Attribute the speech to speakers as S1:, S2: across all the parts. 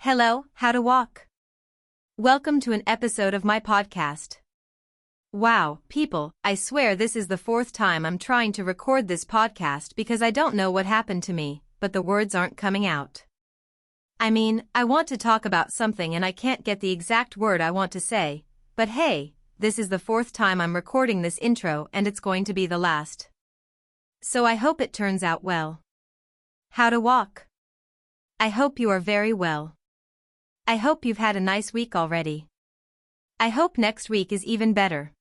S1: Hello, how to walk. Welcome to an episode of my podcast. Wow, people, I swear this is the fourth time I'm trying to record this podcast because I don't know what happened to me, but the words aren't coming out. I mean, I want to talk about something and I can't get the exact word I want to say, but hey, this is the fourth time I'm recording this intro and it's going to be the last. So I hope it turns out well. How to walk. I hope you are very well. I hope you've had a nice week already. I hope next week is even better.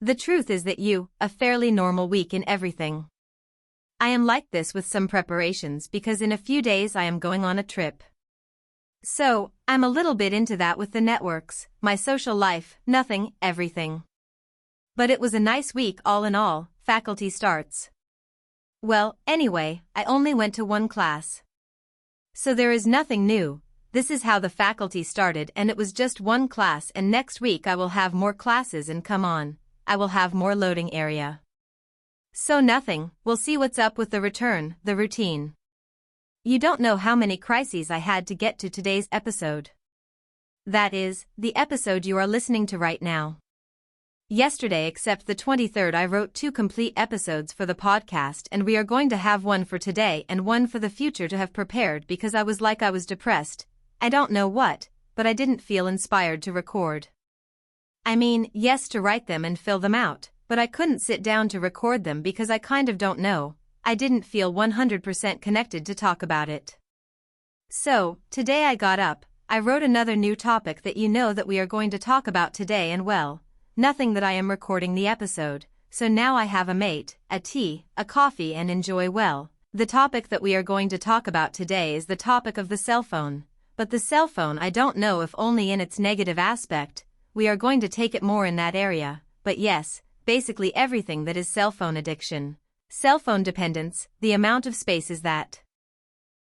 S1: The truth is that a fairly normal week in everything. I am like this with some preparations because in a few days I am going on a trip. So, I'm a little bit into that with the networks, my social life, nothing, everything. But it was a nice week all in all, faculty starts. Well, anyway, I only went to one class. So there is nothing new. This is how the faculty started and it was just one class and next week I will have more classes and come on, I will have more loading area. So nothing, we'll see what's up with the return, the routine. You don't know how many crises I had to get to today's episode. That is, the episode you are listening to right now. Yesterday except the 23rd I wrote 2 complete episodes for the podcast and we are going to have one for today and one for the future to have prepared because I was depressed. I don't know what, but I didn't feel inspired to record. I mean, yes to write them and fill them out, but I couldn't sit down to record them because I kind of don't know, I didn't feel 100% connected to talk about it. So, today I got up, I wrote another new topic that you know that we are going to talk about today and well, nothing that I am recording the episode, so now I have a mate, a tea, a coffee and enjoy well. The topic that we are going to talk about today is the topic of the cell phone. But the cell phone I don't know if only in its negative aspect, we are going to take it more in that area, but yes, basically everything that is cell phone addiction. Cell phone dependence, the amount of spaces that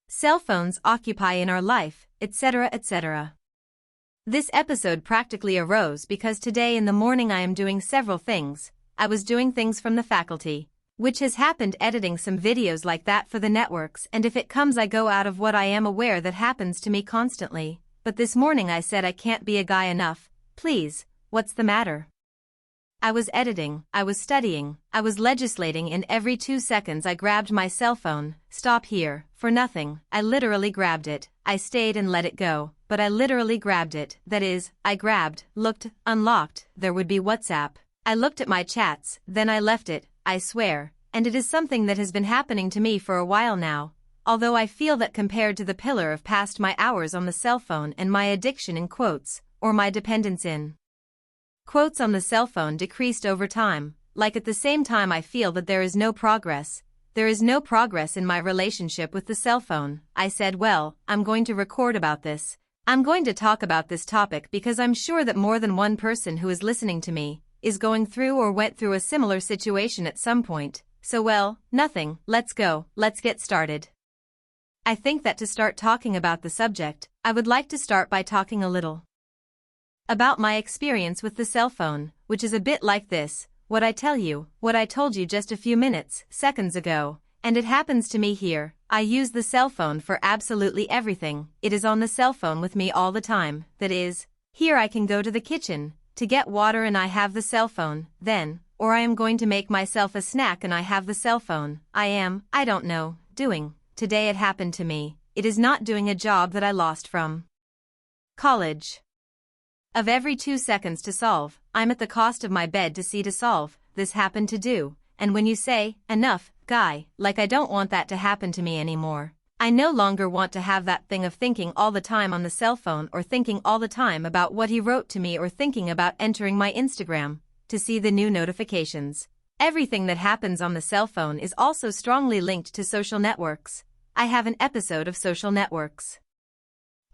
S1: cell phones occupy in our life, etc. etc. This episode practically arose because today in the morning I am doing several things. I was doing things from the faculty, which has happened editing some videos like that for the networks and if it comes I go out of what I am aware that happens to me constantly, but this morning I said I can't be a guy enough, please, what's the matter? I was editing, I was studying, I was legislating and every 2 seconds I grabbed my cell phone, stop here, for nothing, I literally grabbed it, I stayed and let it go, but I literally grabbed it, that is, I grabbed, looked, unlocked, there would be WhatsApp, I looked at my chats, then I left it, I swear, and it is something that has been happening to me for a while now, although I feel that compared to the pillar of past my hours on the cell phone and my addiction in quotes, or my dependence in quotes on the cell phone decreased over time, like at the same time I feel that there is no progress in my relationship with the cell phone. I said well, I'm going to record about this, I'm going to talk about this topic because I'm sure that more than one person who is listening to me is going through or went through a similar situation at some point, so well, nothing, let's go, let's get started. I think that to start talking about the subject, I would like to start by talking a little about my experience with the cell phone, which is a bit like this, what I told you just a few seconds ago, and it happens to me here. I use the cell phone for absolutely everything, it is on the cell phone with me all the time, that is, here I can go to the kitchen to get water and I have the cell phone, then, or I am going to make myself a snack and I have the cell phone, I don't know, doing, today it happened to me, it is not doing a job that I lost from college. Of every 2 seconds to solve, I'm at the cost of my bed to see to solve, this happened to do, and when you say, enough, guy, like I don't want that to happen to me anymore. I no longer want to have that thing of thinking all the time on the cell phone or thinking all the time about what he wrote to me or thinking about entering my Instagram to see the new notifications. Everything that happens on the cell phone is also strongly linked to social networks. I have an episode of social networks.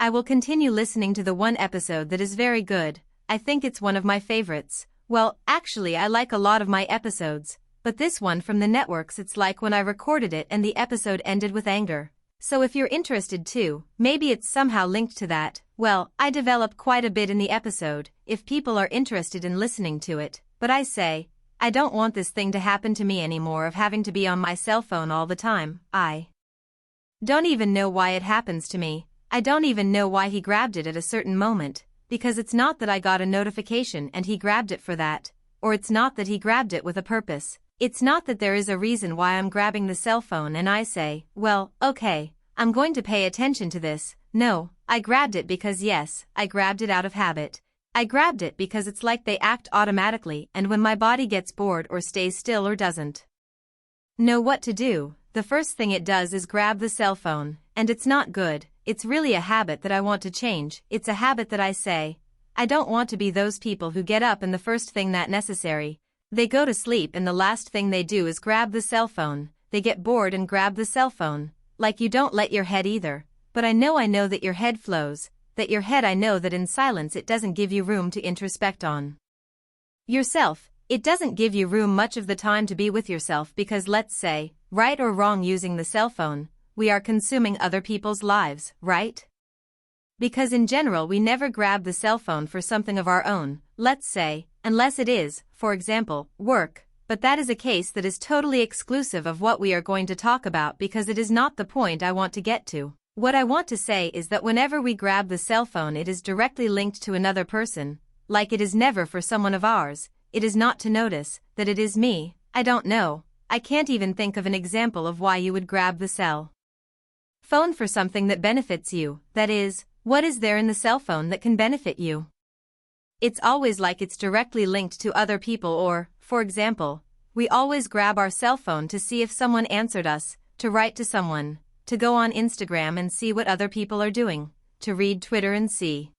S1: I will continue listening to the one episode that is very good, I think it's one of my favorites. Well, actually I like a lot of my episodes, but this one from the networks it's like when I recorded it and the episode ended with anger. So if you're interested too, maybe it's somehow linked to that, well, I develop quite a bit in the episode, if people are interested in listening to it, but I say, I don't want this thing to happen to me anymore of having to be on my cell phone all the time, I don't even know why it happens to me, I don't even know why he grabbed it at a certain moment, because it's not that I got a notification and he grabbed it for that, or it's not that he grabbed it with a purpose. It's not that there is a reason why I'm grabbing the cell phone and I say, well, okay, I'm going to pay attention to this. No, I grabbed it because yes, I grabbed it out of habit. I grabbed it because it's like they act automatically, and when my body gets bored or stays still or doesn't know what to do, the first thing it does is grab the cell phone, and it's not good. It's really a habit that I want to change. It's a habit that I say, I don't want to be those people who get up and the first thing that necessary, they go to sleep and the last thing they do is grab the cell phone. They get bored and grab the cell phone. Like you don't let your head either. But I know that your head flows, that your head I know that in silence it doesn't give you room to introspect on yourself. It doesn't give you room much of the time to be with yourself because let's say, right or wrong using the cell phone, we are consuming other people's lives, right? Because in general we never grab the cell phone for something of our own, let's say, unless it is, for example, work, but that is a case that is totally exclusive of what we are going to talk about because it is not the point I want to get to. What I want to say is that whenever we grab the cell phone it is directly linked to another person, like it is never for someone of ours, it is not to notice that it is me. I don't know, I can't even think of an example of why you would grab the cell phone for something that benefits you, that is, what is there in the cell phone that can benefit you? It's always like it's directly linked to other people or, for example, we always grab our cell phone to see if someone answered us, to write to someone, to go on Instagram and see what other people are doing, to read Twitter and see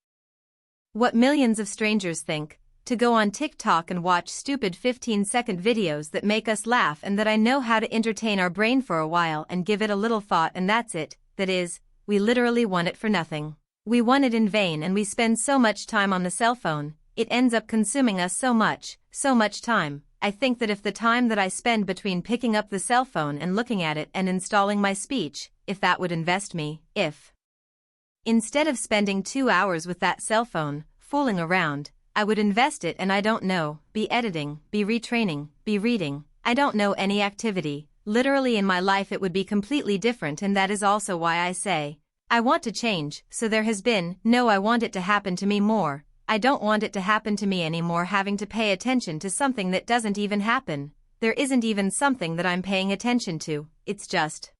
S1: what millions of strangers think, to go on TikTok and watch stupid 15-second videos that make us laugh and that I know how to entertain our brain for a while and give it a little thought and that's it. That is, we literally want it for nothing. We want it in vain and we spend so much time on the cell phone, it ends up consuming us so much time. I think that if the time that I spend between picking up the cell phone and looking at it and installing my speech, if that would invest me, if instead of spending 2 hours with that cell phone, fooling around, I would invest it and I don't know, be editing, be retraining, be reading, I don't know any activity, literally in my life it would be completely different and that is also why I say, I want to change, so there has been, no I want it to happen to me more, I don't want it to happen to me anymore having to pay attention to something that doesn't even happen, there isn't even something that I'm paying attention to, it's just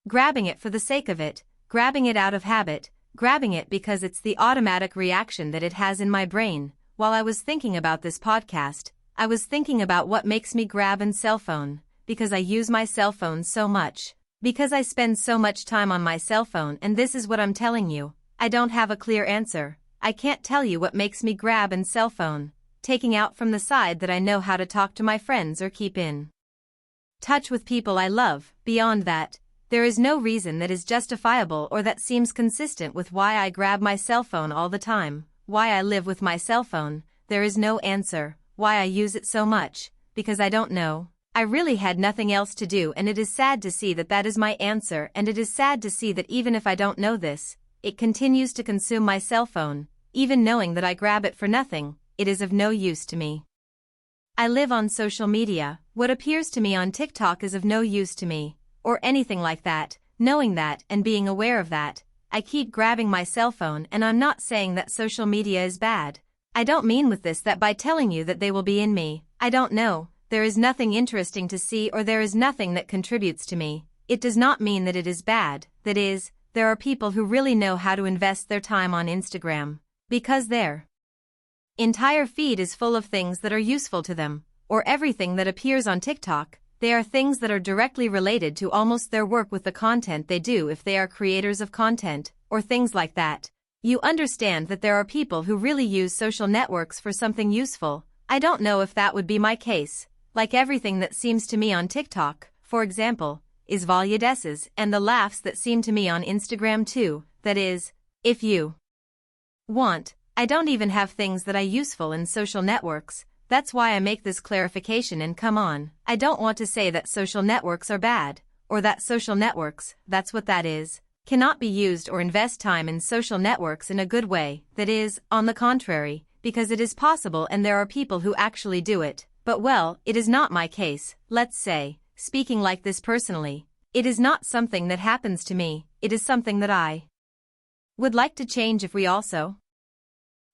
S1: grabbing it for the sake of it, grabbing it out of habit, grabbing it because it's the automatic reaction that it has in my brain. While I was thinking about this podcast, I was thinking about what makes me grab a cell phone, because I use my cell phone so much, because I spend so much time on my cell phone and this is what I'm telling you, I don't have a clear answer, I can't tell you what makes me grab a cell phone, taking out from the side that I know how to talk to my friends or keep in touch with people I love. Beyond that, there is no reason that is justifiable or that seems consistent with why I grab my cell phone all the time, why I live with my cell phone. There is no answer, why I use it so much, because I don't know. I really had nothing else to do and it is sad to see that that is my answer and it is sad to see that even if I don't know this, it continues to consume my cell phone, even knowing that I grab it for nothing, it is of no use to me. I live on social media, what appears to me on TikTok is of no use to me, or anything like that. Knowing that and being aware of that, I keep grabbing my cell phone and I'm not saying that social media is bad. I don't mean with this that by telling you that they will be in me, I don't know, there is nothing interesting to see or there is nothing that contributes to me. It does not mean that it is bad, that is, there are people who really know how to invest their time on Instagram, because their entire feed is full of things that are useful to them, or everything that appears on TikTok. They are things that are directly related to almost their work with the content they do if they are creators of content, or things like that. You understand that there are people who really use social networks for something useful. I don't know if that would be my case. Like everything that seems to me on TikTok, for example, is Valyades's and the laughs that seem to me on Instagram too. That is, if you want, I don't even have things that I useful in social networks. That's why I make this clarification and come on, I don't want to say that social networks are bad, or that social networks, that's what that is, cannot be used or invest time in social networks in a good way, that is, on the contrary, because it is possible and there are people who actually do it, but well, it is not my case, let's say, speaking like this personally, it is not something that happens to me, it is something that I would like to change if we also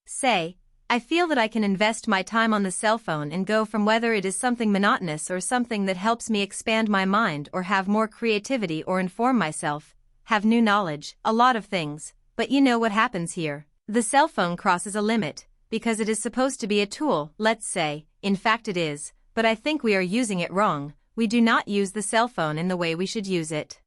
S1: say, I feel that I can invest my time on the cell phone and go from whether it is something monotonous or something that helps me expand my mind or have more creativity or inform myself, have new knowledge, a lot of things, but you know what happens here. The cell phone crosses a limit, because it is supposed to be a tool, let's say, in fact it is, but I think we are using it wrong. We do not use the cell phone in the way we should use it.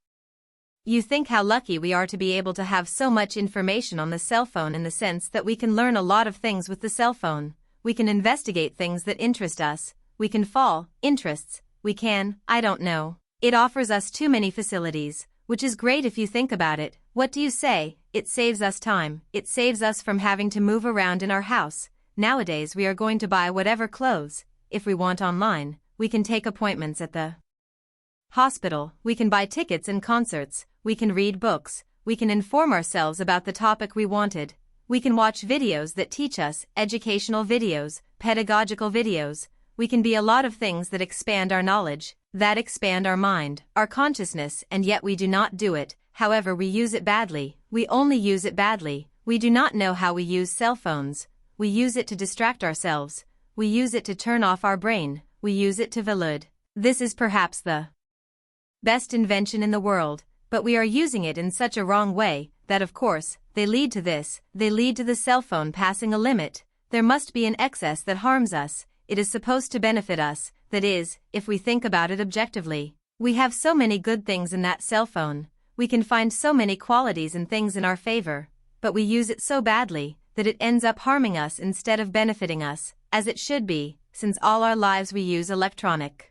S1: You think how lucky we are to be able to have so much information on the cell phone in the sense that we can learn a lot of things with the cell phone, we can investigate things that interest us, we can follow interests, we can, I don't know. It offers us too many facilities, which is great if you think about it. What do you say? It saves us time, it saves us from having to move around in our house. Nowadays we are going to buy whatever clothes, if we want online, we can take appointments at the hospital, we can buy tickets and concerts, we can read books, we can inform ourselves about the topic we wanted, we can watch videos that teach us, educational videos, pedagogical videos, we can be a lot of things that expand our knowledge, that expand our mind, our consciousness, and yet we do not do it. However, we use it badly, we only use it badly, we do not know how we use cell phones, we use it to distract ourselves, we use it to turn off our brain, we use it to velude. This is perhaps the best invention in the world, but we are using it in such a wrong way, that of course, they lead to this, they lead to the cell phone passing a limit. There must be an excess that harms us, it is supposed to benefit us, that is, if we think about it objectively. We have so many good things in that cell phone, we can find so many qualities and things in our favor, but we use it so badly, that it ends up harming us instead of benefiting us, as it should be, since all our lives we use electronic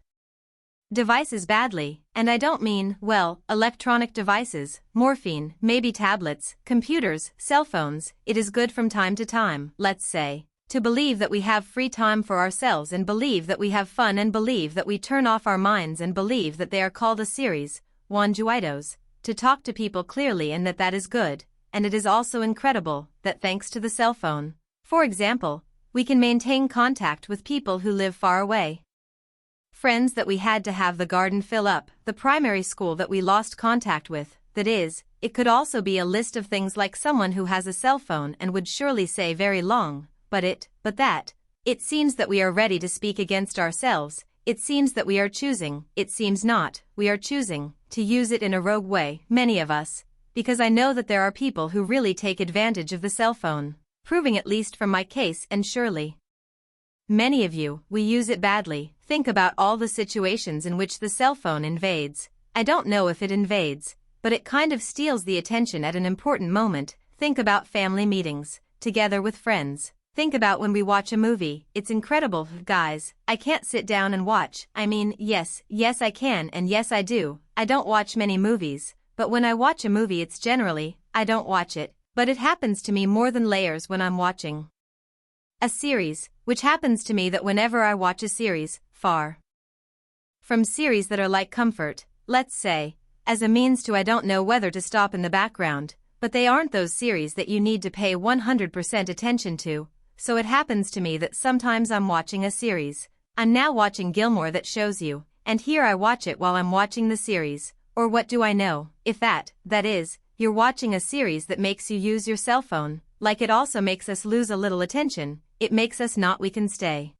S1: devices badly, and I don't mean, well, electronic devices, morphine, maybe tablets, computers, cell phones. It is good from time to time, let's say, to believe that we have free time for ourselves and believe that we have fun and believe that we turn off our minds and believe that they are called a series, Juitos, to talk to people clearly and that is good, and it is also incredible that thanks to the cell phone, for example, we can maintain contact with people who live far away. Friends that we had to have the garden fill up, the primary school that we lost contact with, that is, it could also be a list of things like someone who has a cell phone and would surely say very long, but that. It seems that we are ready to speak against ourselves, it seems that we are choosing, it seems not, we are choosing, to use it in a rogue way, many of us, because I know that there are people who really take advantage of the cell phone, proving at least from my case and surely many of you, we use it badly. Think about all the situations in which the cell phone invades. I don't know if it invades, but it kind of steals the attention at an important moment. Think about family meetings, together with friends. Think about when we watch a movie. It's incredible, guys. I can't sit down and watch. I mean, yes I can and yes I do. I don't watch many movies, but when I watch a movie it's generally, I don't watch it, but it happens to me more than layers when I'm watching a series, which happens to me that whenever I watch a series, far from series that are like comfort, let's say, as a means to I don't know whether to stop in the background, but they aren't those series that you need to pay 100% attention to, so it happens to me that sometimes I'm watching a series. I'm now watching Gilmore that shows you, and here I watch it while I'm watching the series, or what do I know, if that is, you're watching a series that makes you use your cell phone, like it also makes us lose a little attention, it makes us not we can stay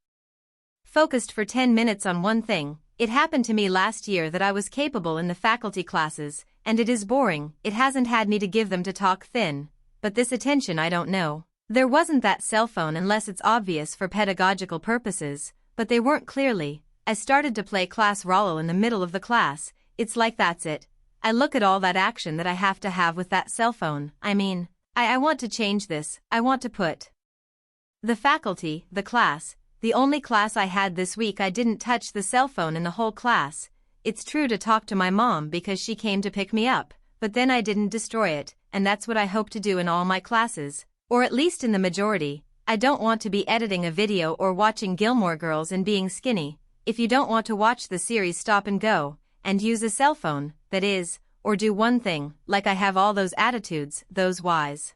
S1: focused for 10 minutes on one thing. It happened to me last year that I was capable in the faculty classes, and it is boring, it hasn't had me to give them to talk thin, but this attention I don't know. There wasn't that cell phone unless it's obvious for pedagogical purposes, but they weren't clearly. I started to play class roll in the middle of the class, it's like that's it. I look at all that action that I have to have with that cell phone. I mean, I want to change this, I want to put the faculty, the class, the only class I had this week I didn't touch the cell phone in the whole class. It's true to talk to my mom because she came to pick me up, but then I didn't destroy it, and that's what I hope to do in all my classes, or at least in the majority. I don't want to be editing a video or watching Gilmore Girls and being skinny. If you don't want to watch the series, stop and go, and use a cell phone, that is, or do one thing, like I have all those attitudes, those wise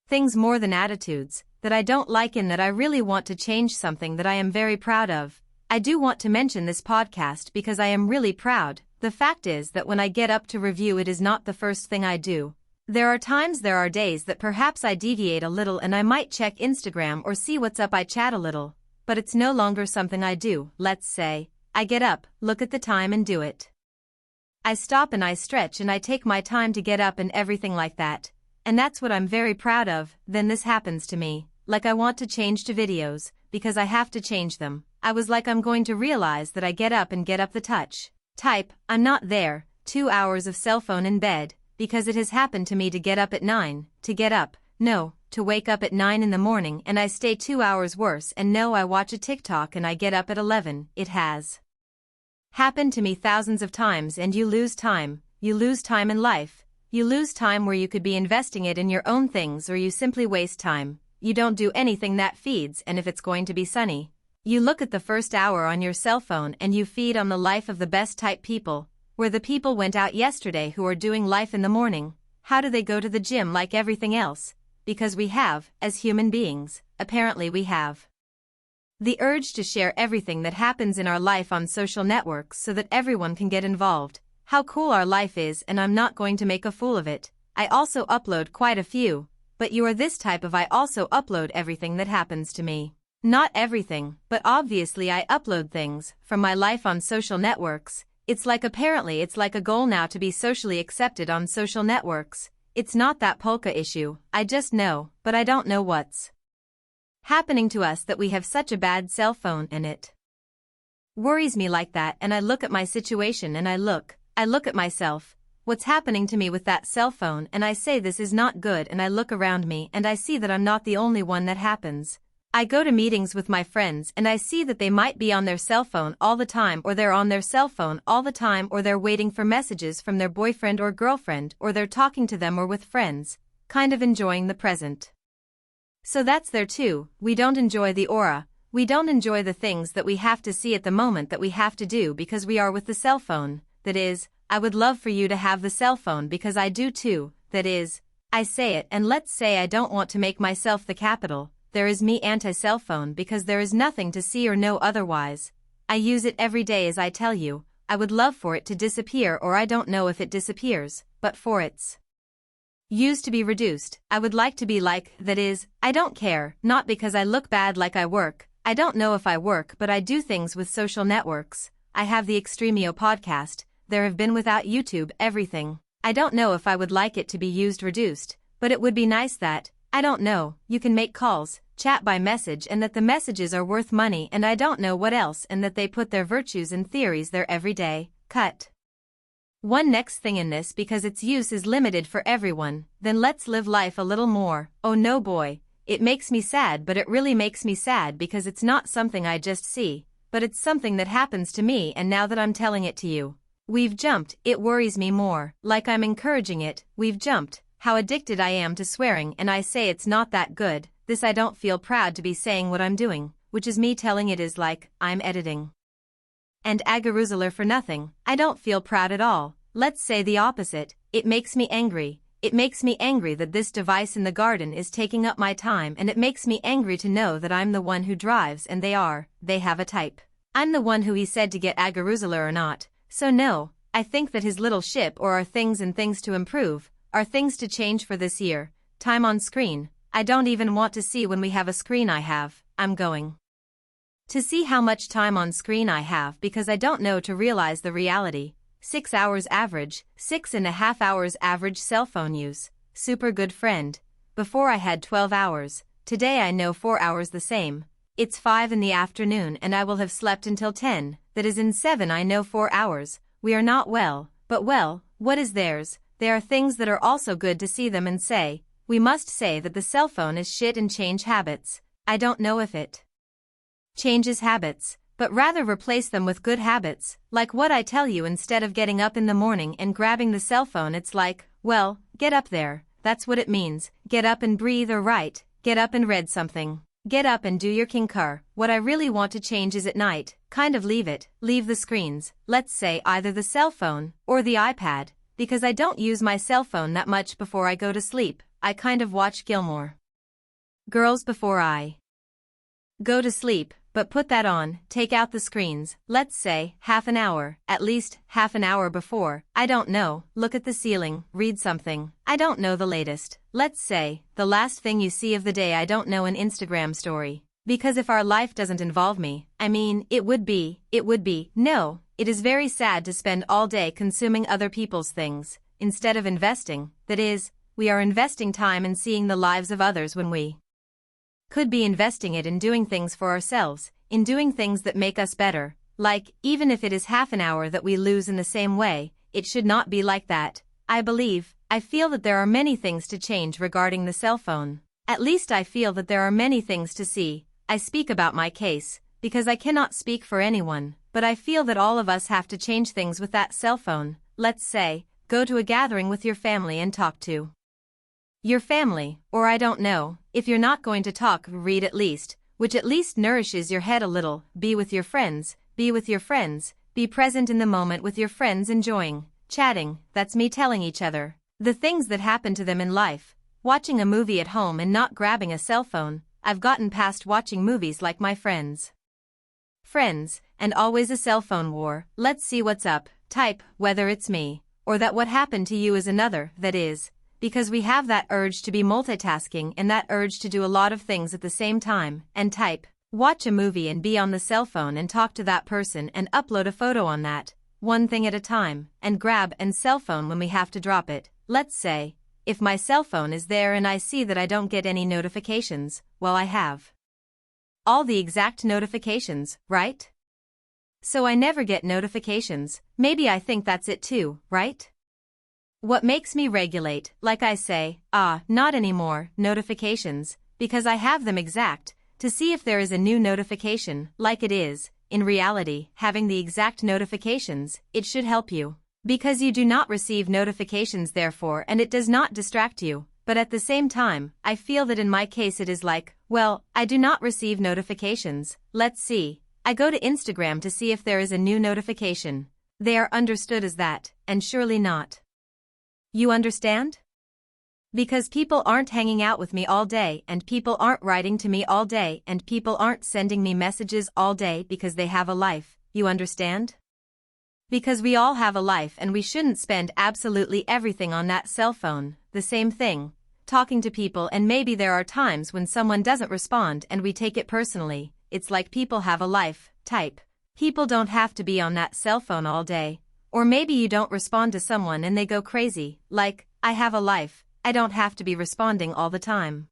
S1: things more than attitudes, that I don't like and that I really want to change something that I am very proud of. I do want to mention this podcast because I am really proud. The fact is that when I get up to review it is not the first thing I do. There are days that perhaps I deviate a little and I might check Instagram or see what's up, I chat a little, but it's no longer something I do. Let's say, I get up, look at the time and do it. I stop and I stretch and I take my time to get up and everything like that, and that's what I'm very proud of. Then this happens to me, like I want to change to videos, because I have to change them. I was like I'm going to realize that I get up and get up the type, I'm not there, 2 hours of cell phone in bed, because it has happened to me to get up at 9, to wake up at 9 in the morning and I stay 2 hours worse, and no, I watch a TikTok and I get up at 11. It has happened to me thousands of times, and you lose time in life. You lose time where you could be investing it in your own things, or you simply waste time. You don't do anything that feeds, and if it's going to be sunny, you look at the first hour on your cell phone and you feed on the life of the best type people, where the people went out yesterday who are doing life in the morning. How do they go to the gym like everything else? Because we have, as human beings, apparently we have the urge to share everything that happens in our life on social networks so that everyone can get involved. How cool our life is, and I'm not going to make a fool of it. I also upload quite a few, but you are this type of I also upload everything that happens to me. Not everything, but obviously I upload things from my life on social networks. It's like apparently it's like a goal now to be socially accepted on social networks. It's not that polka issue, I just know, but I don't know what's happening to us that we have such a bad cell phone, and it worries me like that. And I look at my situation and I look at myself, what's happening to me with that cell phone, and I say this is not good, and I look around me and I see that I'm not the only one that happens. I go to meetings with my friends and I see that they might be on their cell phone all the time, or they're on their cell phone all the time, or they're waiting for messages from their boyfriend or girlfriend, or they're talking to them or with friends, kind of enjoying the present. So that's there too. We don't enjoy the aura, we don't enjoy the things that we have to see at the moment that we have to do because we are with the cell phone. That is, I would love for you to have the cell phone because I do too. That is, I say it, and let's say I don't want to make myself the capital. There is me anti-cell phone because there is nothing to see or know otherwise. I use it every day, as I tell you. I would love for it to disappear, or I don't know if it disappears, but for its use to be reduced. I would like to be like, that is, I don't care, not because I look bad like I work. I don't know if I work, but I do things with social networks. I have the Extremio podcast. There have been without YouTube, everything. I don't know if I would like it to be used reduced, but it would be nice that, I don't know, you can make calls, chat by message, and that the messages are worth money, and I don't know what else, and that they put their virtues and theories there every day. Cut one next thing in this because its use is limited for everyone. Then let's live life a little more. Oh no boy, it makes me sad, but it really makes me sad because it's not something I just see, but it's something that happens to me, and now that I'm telling it to you, we've jumped. It worries me more, like I'm encouraging it. We've jumped. How addicted I am to swearing, and I say it's not that good. This I don't feel proud to be saying what I'm doing, which is me telling it is like, I'm editing and agaruzeler for nothing. I don't feel proud at all. Let's say the opposite. It makes me angry. It makes me angry that this device in the garden is taking up my time, and it makes me angry to know that I'm the one who drives and they have a type. I'm the one who he said to get agaruzeler or not. So no, I think that his little ship or our things and things to improve, are things to change for this year. Time on screen. I don't even want to see when we have a screen I'm going to see how much time on screen I have because I don't know to realize the reality. 6 hours average, 6.5 hours average cell phone use. Super good friend. Before I had 12 hours, today I know 4 hours the same. It's 5 in the afternoon and I will have slept until 10, that is in 7 I know 4 hours. We are not well, but well, what is theirs? There are things that are also good to see them and say, we must say that the cell phone is shit and change habits. I don't know if it changes habits, but rather replace them with good habits, like what I tell you. Instead of getting up in the morning and grabbing the cell phone, it's like, well, get up there, that's what it means, get up and breathe, or write, get up and read something. Get up and do your king car. What I really want to change is at night, kind of leave the screens, let's say either the cell phone or the iPad, because I don't use my cell phone that much before I go to sleep. I kind of watch Gilmore Girls before I go to sleep, But put that on, take out the screens, let's say, half an hour, at least, half an hour before, I don't know, look at the ceiling, read something, I don't know the latest, let's say, the last thing you see of the day I don't know an Instagram story. Because if our life doesn't involve me, I mean, it would be, no, it is very sad to spend all day consuming other people's things, instead of investing, that is, we are investing time in seeing the lives of others when we could be investing it in doing things for ourselves, in doing things that make us better, like, even if it is half an hour that we lose in the same way, it should not be like that. I feel that there are many things to change regarding the cell phone. At least I feel that there are many things to see. I speak about my case, because I cannot speak for anyone, but I feel that all of us have to change things with that cell phone. Let's say, go to a gathering with your family and talk to your family, or I don't know, if you're not going to talk, read at least, which at least nourishes your head a little, be with your friends, be present in the moment with your friends enjoying, chatting, that's me telling each other the things that happen to them in life, watching a movie at home and not grabbing a cell phone. I've gotten past watching movies like my friends, and always a cell phone war, let's see what's up, type, whether it's me, or that what happened to you is another, that is, because we have that urge to be multitasking and that urge to do a lot of things at the same time, and type, watch a movie and be on the cell phone and talk to that person and upload a photo on that, one thing at a time, and grab and cell phone when we have to drop it. Let's say, if my cell phone is there and I see that I don't get any notifications, well, I have all the exact notifications, right? So I never get notifications. Maybe I think that's it too, right? What makes me regulate, like I say, not anymore, notifications, because I have them exact, to see if there is a new notification, like it is. In reality, having the exact notifications, it should help you. Because you do not receive notifications therefore, and it does not distract you, but at the same time, I feel that in my case it is like, well, I do not receive notifications, let's see, I go to Instagram to see if there is a new notification. They are understood as that, and surely not. You understand? Because people aren't hanging out with me all day, and people aren't writing to me all day, and people aren't sending me messages all day because they have a life, you understand? Because we all have a life and we shouldn't spend absolutely everything on that cell phone. The same thing, talking to people, and maybe there are times when someone doesn't respond and we take it personally. It's like people have a life, type. People don't have to be on that cell phone all day. Or maybe you don't respond to someone and they go crazy, like, I have a life, I don't have to be responding all the time.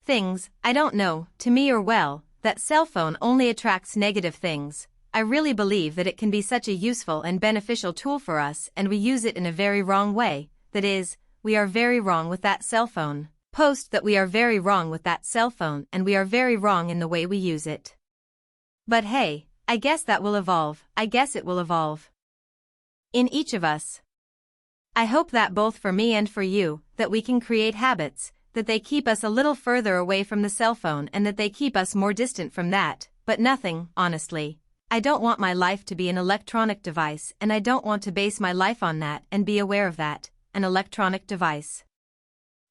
S1: Things, I don't know, to me, or well, that cell phone only attracts negative things. I really believe that it can be such a useful and beneficial tool for us, and we use it in a very wrong way. That is, we are very wrong with that cell phone. Post that we are very wrong with that cell phone and we are very wrong in the way we use it. But hey, I guess that will evolve. I guess it will evolve in each of us. I hope that both for me and for you, that we can create habits, that they keep us a little further away from the cell phone and that they keep us more distant from that, but nothing, honestly. I don't want my life to be an electronic device, and I don't want to base my life on that and be aware of that, an electronic device.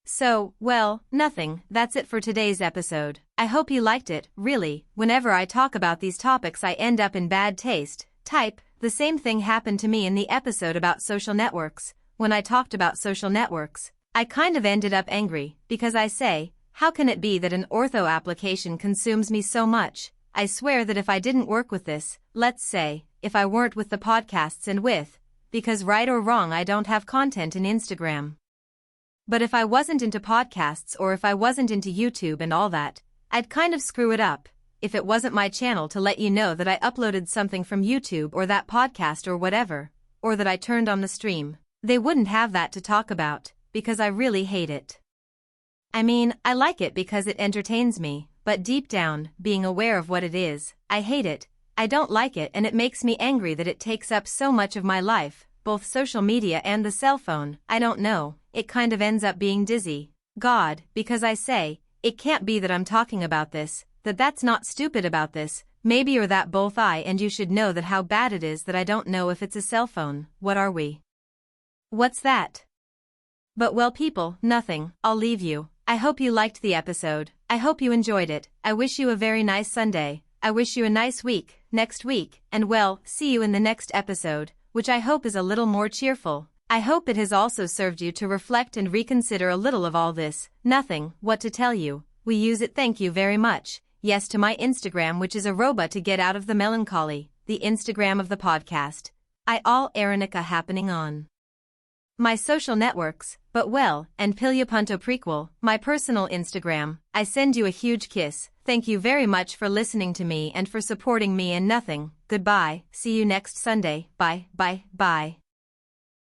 S1: So, well, nothing, that's it for today's episode. I hope you liked it. Really, whenever I talk about these topics I end up in bad taste. Type, the same thing happened to me in the episode about social networks. When I talked about social networks, I kind of ended up angry, because I say, how can it be that an ortho application consumes me so much? I swear that if I didn't work with this, let's say, if I weren't with the podcasts and with, because right or wrong I don't have content in Instagram. But if I wasn't into podcasts or if I wasn't into YouTube and all that, I'd kind of screw it up, if it wasn't my channel to let you know that I uploaded something from YouTube or that podcast or whatever, or that I turned on the stream. They wouldn't have that to talk about, because I really hate it. I mean, I like it because it entertains me, but deep down, being aware of what it is, I hate it, I don't like it, and it makes me angry that it takes up so much of my life, both social media and the cell phone. I don't know, it kind of ends up being dizzy. God, because I say, it can't be that I'm talking about this, that's not stupid about this, maybe, or that both I and you should know that how bad it is that I don't know if it's a cell phone. What are we? What's that? But well people, nothing, I'll leave you. I hope you liked the episode, I hope you enjoyed it, I wish you a very nice Sunday. I wish you a nice week, next week, and well, see you in the next episode, which I hope is a little more cheerful. I hope it has also served you to reflect and reconsider a little of all this. Nothing, what to tell you. We use it. Thank you very much. Yes, to my Instagram, which is a robot to get out of the melancholy, the Instagram of the podcast. I all Aronica happening on my social networks, but well, and Pilyapunto prequel, my personal Instagram. I send you a huge kiss. Thank you very much for listening to me and for supporting me and nothing. Goodbye, see you next Sunday. Bye, bye, bye.